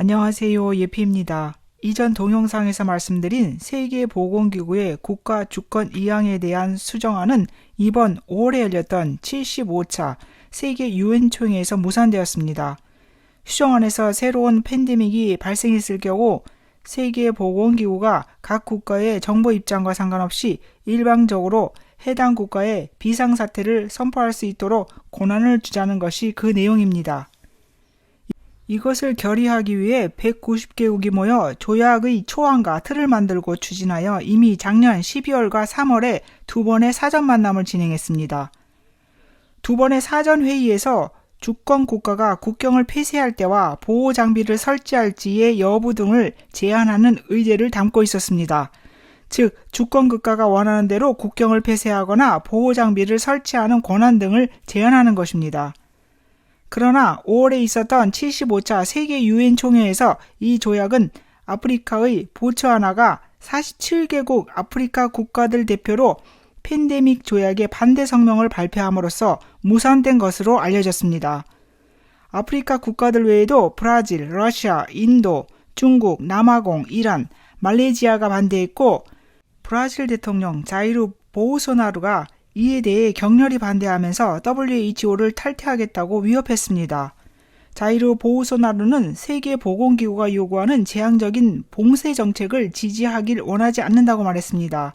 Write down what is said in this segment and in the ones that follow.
안녕하세요. 예피입니다. 이전 동영상에서 말씀드린 세계보건기구의 국가 주권 이양에 대한 수정안은 이번 5월에 열렸던 75차 세계 유엔총회에서 무산되었습니다. 수정안에서 새로운 팬데믹이 발생했을 경우 세계보건기구가 각 국가의 정보 입장과 상관없이 일방적으로 해당 국가의 비상사태를 선포할 수 있도록 권한을 주자는 것이 그 내용입니다. 이것을 결의하기 위해 190개국이 모여 조약의 초안과 틀을 만들고 추진하여 이미 작년 12월과 3월에 두 번의 사전 만남을 진행했습니다. 두 번의 사전 회의에서 주권 국가가 국경을 폐쇄할 때와 보호 장비를 설치할지의 여부 등을 제한하는 의제를 담고 있었습니다. 즉, 주권 국가가 원하는 대로 국경을 폐쇄하거나 보호 장비를 설치하는 권한 등을 제한하는 것입니다. 그러나 5월에 있었던 75차 세계 유엔 총회에서 이 조약은 아프리카의 보츠와나가 47개국 아프리카 국가들 대표로 팬데믹 조약의 반대 성명을 발표함으로써 무산된 것으로 알려졌습니다. 아프리카 국가들 외에도 브라질, 러시아, 인도, 중국, 남아공, 이란, 말레이시아가 반대했고 브라질 대통령 자이루 보우소나루가 이에 대해 격렬히 반대하면서 WHO를 탈퇴하겠다고 위협했습니다. 자이루 보우소나루는 세계보건기구가 요구하는 제한적인 봉쇄 정책을 지지하길 원하지 않는다고 말했습니다.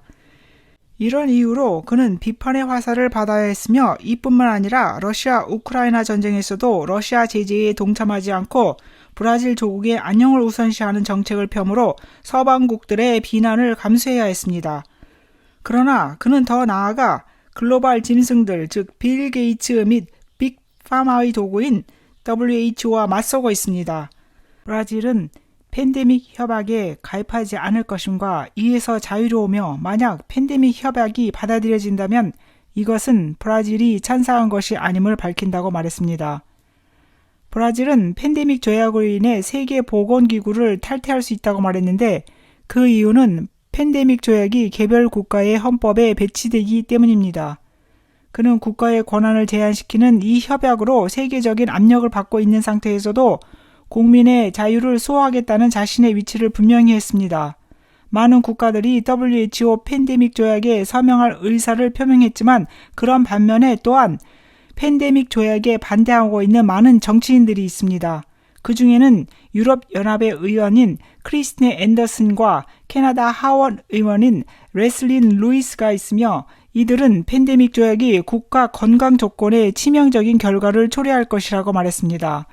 이런 이유로 그는 비판의 화살을 받아야 했으며 이뿐만 아니라 러시아 우크라이나 전쟁에서도 러시아 제재에 동참하지 않고 브라질 조국의 안녕을 우선시하는 정책을 펴므로 서방국들의 비난을 감수해야 했습니다. 그러나 그는 더 나아가 글로벌 짐승들, 즉 빌 게이츠 및 빅파마의 도구인 WHO와 맞서고 있습니다. 브라질은 팬데믹 협약에 가입하지 않을 것임과 이에서 자유로우며 만약 팬데믹 협약이 받아들여진다면 이것은 브라질이 찬성한 것이 아님을 밝힌다고 말했습니다. 브라질은 팬데믹 조약으로 인해 세계보건기구를 탈퇴할 수 있다고 말했는데 그 이유는 팬데믹 조약이 개별 국가의 헌법에 배치되기 때문입니다. 그는 국가의 권한을 제한시키는 이 협약으로 세계적인 압력을 받고 있는 상태에서도 국민의 자유를 수호하겠다는 자신의 위치를 분명히 했습니다. 많은 국가들이 WHO 팬데믹 조약에 서명할 의사를 표명했지만 그런 반면에 또한 팬데믹 조약에 반대하고 있는 많은 정치인들이 있습니다. 그 중에는 유럽연합의 의원인 크리스틴 앤더슨과 캐나다 하원 의원인 레슬린 루이스가 있으며 이들은 팬데믹 조약이 국가 건강 조건에 치명적인 결과를 초래할 것이라고 말했습니다.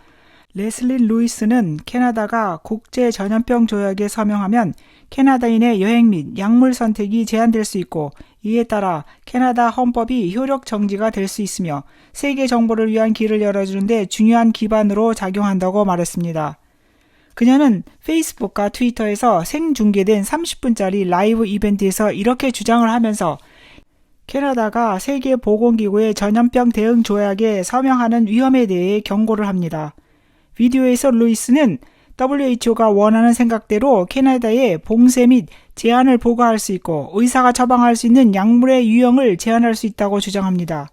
레슬린 루이스는 캐나다가 국제 전염병 조약에 서명하면 캐나다인의 여행 및 약물 선택이 제한될 수 있고 이에 따라 캐나다 헌법이 효력 정지가 될 수 있으며 세계 정보를 위한 길을 열어주는 데 중요한 기반으로 작용한다고 말했습니다. 그녀는 페이스북과 트위터에서 생중계된 30분짜리 라이브 이벤트에서 이렇게 주장을 하면서 캐나다가 세계보건기구의 전염병 대응 조약에 서명하는 위험에 대해 경고를 합니다. 비디오에서 루이스는 WHO가 원하는 생각대로 캐나다의 봉쇄 및 제한을 부과할 수 있고 의사가 처방할 수 있는 약물의 유형을 제한할 수 있다고 주장합니다.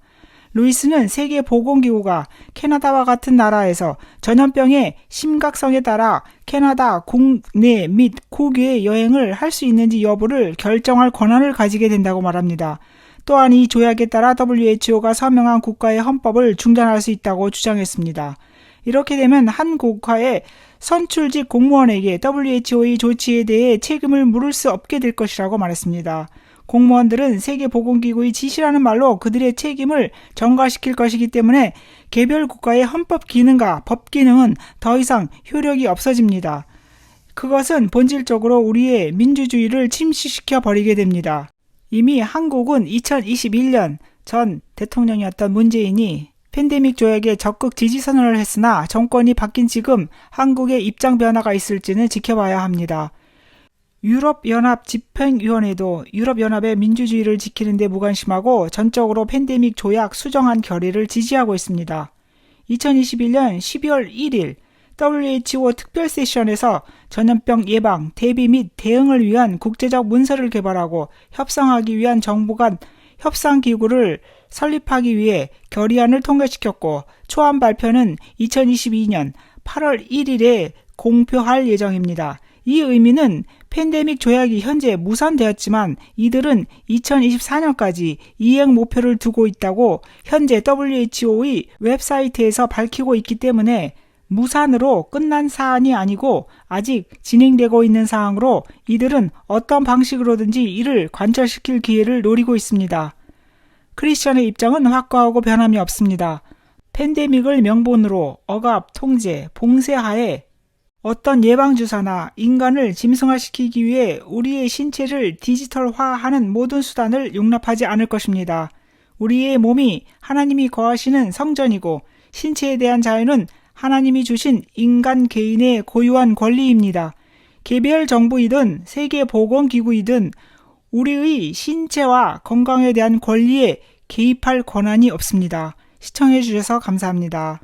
루이스는 세계보건기구가 캐나다와 같은 나라에서 전염병의 심각성에 따라 캐나다 국내 및 국외 여행을 할 수 있는지 여부를 결정할 권한을 가지게 된다고 말합니다. 또한 이 조약에 따라 WHO가 서명한 국가의 헌법을 중단할 수 있다고 주장했습니다. 이렇게 되면 한 국가의 선출직 공무원에게 WHO의 조치에 대해 책임을 물을 수 없게 될 것이라고 말했습니다. 공무원들은 세계보건기구의 지시라는 말로 그들의 책임을 전가시킬 것이기 때문에 개별 국가의 헌법 기능과 법 기능은 더 이상 효력이 없어집니다. 그것은 본질적으로 우리의 민주주의를 침식시켜 버리게 됩니다. 이미 한국은 2021년 전 대통령이었던 문재인이 팬데믹 조약에 적극 지지 선언을 했으나 정권이 바뀐 지금 한국의 입장 변화가 있을지는 지켜봐야 합니다. 유럽연합 집행위원회도 유럽연합의 민주주의를 지키는 데 무관심하고 전적으로 팬데믹 조약 수정안 결의를 지지하고 있습니다. 2021년 12월 1일 WHO 특별 세션에서 전염병 예방, 대비 및 대응을 위한 국제적 문서를 개발하고 협상하기 위한 정부 간 협상기구를 설립하기 위해 결의안을 통과시켰고 초안 발표는 2022년 8월 1일에 공표할 예정입니다. 이 의미는 팬데믹 조약이 현재 무산되었지만 이들은 2024년까지 이행 목표를 두고 있다고 현재 WHO의 웹사이트에서 밝히고 있기 때문에 무산으로 끝난 사안이 아니고 아직 진행되고 있는 사항으로 이들은 어떤 방식으로든지 이를 관철시킬 기회를 노리고 있습니다. 크리스천의 입장은 확고하고 변함이 없습니다. 팬데믹을 명분으로 억압, 통제, 봉쇄하에 어떤 예방주사나 인간을 짐승화시키기 위해 우리의 신체를 디지털화하는 모든 수단을 용납하지 않을 것입니다. 우리의 몸이 하나님이 거하시는 성전이고 신체에 대한 자유는 하나님이 주신 인간 개인의 고유한 권리입니다. 개별 정부이든 세계보건기구이든 우리의 신체와 건강에 대한 권리에 개입할 권한이 없습니다. 시청해 주셔서 감사합니다.